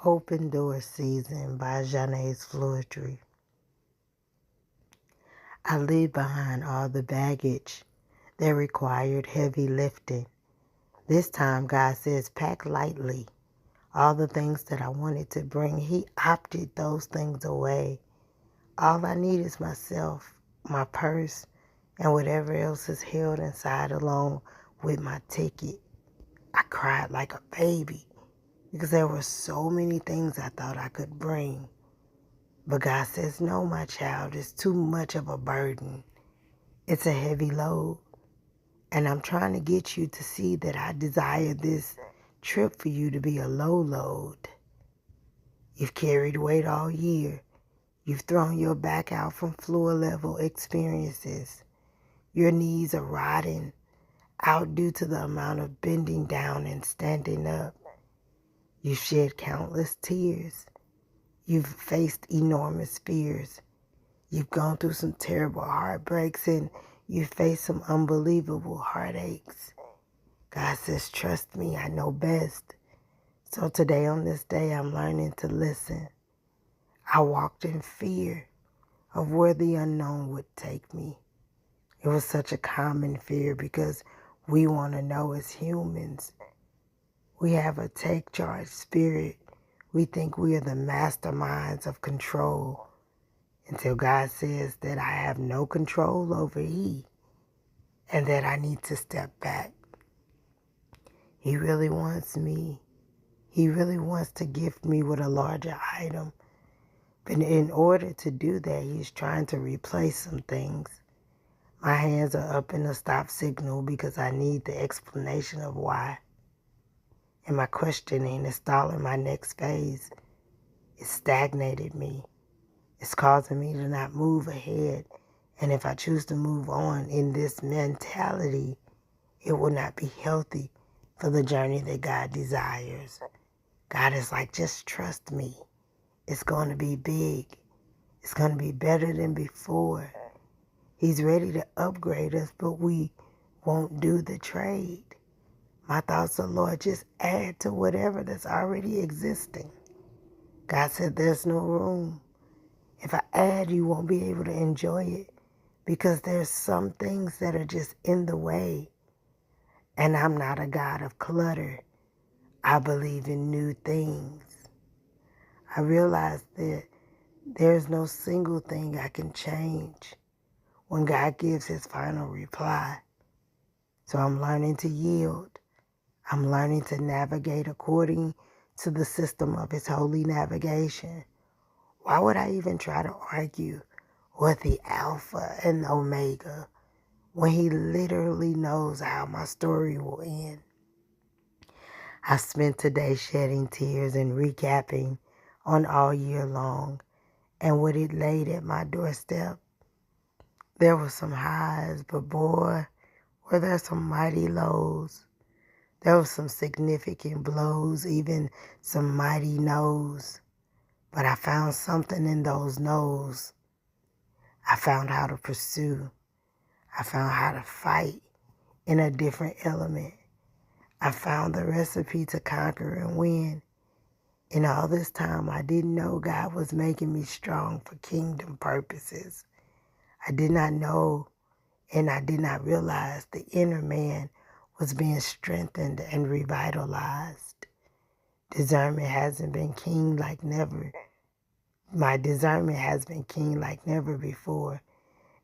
Open Door Season by Ginaes Floetry. I leave behind all the baggage that required heavy lifting. This time, God says, pack lightly. All the things that I wanted to bring, He opted those things away. All I need is myself, my purse, and whatever else is held inside along with my ticket. I cried like a baby because there were so many things I thought I could bring. But God says, no, my child, it's too much of a burden. It's a heavy load. And I'm trying to get you to see that I desire this trip for you to be a low load. You've carried weight all year. You've thrown your back out from floor level experiences. Your knees are rotting out due to the amount of bending down and standing up. You've shed countless tears. You've faced enormous fears. You've gone through some terrible heartbreaks and you've faced some unbelievable heartaches. God says, trust me, I know best. So today on this day, I'm learning to listen. I walked in fear of where the unknown would take me. It was such a common fear because we want to know as humans. We have a take charge spirit. We think we are the masterminds of control until God says that I have no control over He and that I need to step back. He really wants me. He really wants to gift me with a larger item. But in order to do that, He's trying to replace some things. My hands are up in a stop signal because I need the explanation of why. And my questioning is stalling my next phase. It stagnated me. It's causing me to not move ahead. And if I choose to move on in this mentality, it will not be healthy for the journey that God desires. God is like, just trust me. It's going to be big. It's going to be better than before. He's ready to upgrade us, but we won't do the trade. My thoughts are, Lord, just add to whatever that's already existing. God said there's no room. If I add, you won't be able to enjoy it because there's some things that are just in the way. And I'm not a God of clutter. I believe in new things. I realize that there's no single thing I can change when God gives His final reply. So I'm learning to yield. I'm learning to navigate according to the system of His holy navigation. Why would I even try to argue with the Alpha and Omega when He literally knows how my story will end? I spent today shedding tears and recapping on all year long, and what it laid at my doorstep. There were some highs, but boy, were there some mighty lows. There were some significant blows, even some mighty no's. But I found something in those no's. I found how to pursue. I found how to fight in a different element. I found the recipe to conquer and win. In all this time, I didn't know God was making me strong for kingdom purposes. I did not know and I did not realize the inner man was being strengthened and revitalized. Discernment hasn't been keen like never. My discernment has been keen like never before.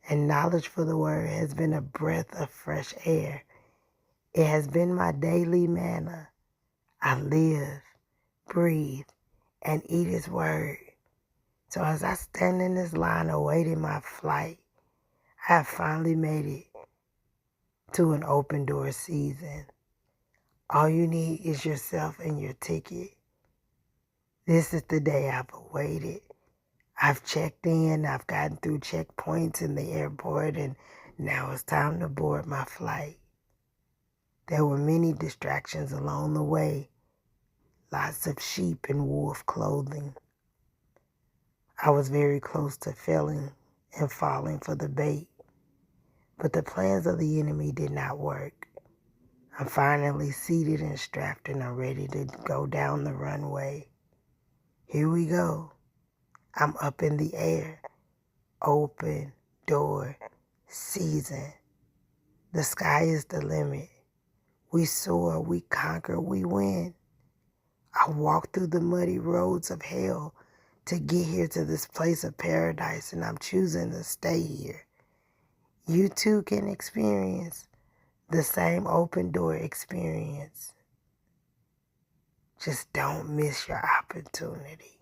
And knowledge for the word has been a breath of fresh air. It has been my daily manna. I live, breathe, and eat His word. So as I stand in this line awaiting my flight, I have finally made it to an open door season. All you need is yourself and your ticket. This is the day I've awaited. I've checked in, I've gotten through checkpoints in the airport, and now it's time to board my flight. There were many distractions along the way, lots of sheep in wolf clothing. I was very close to failing and falling for the bait, but the plans of the enemy did not work. I'm finally seated and strapped and I'm ready to go down the runway. Here we go. I'm up in the air. Open door season. The sky is the limit. We soar, we conquer, we win. I walk through the muddy roads of hell to get here to this place of paradise, and I'm choosing to stay here. You too can experience the same open door experience. Just don't miss your opportunity.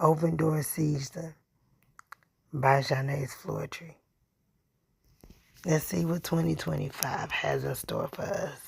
Open Door Season by Ginaes Floetry. Let's see what 2025 has in store for us.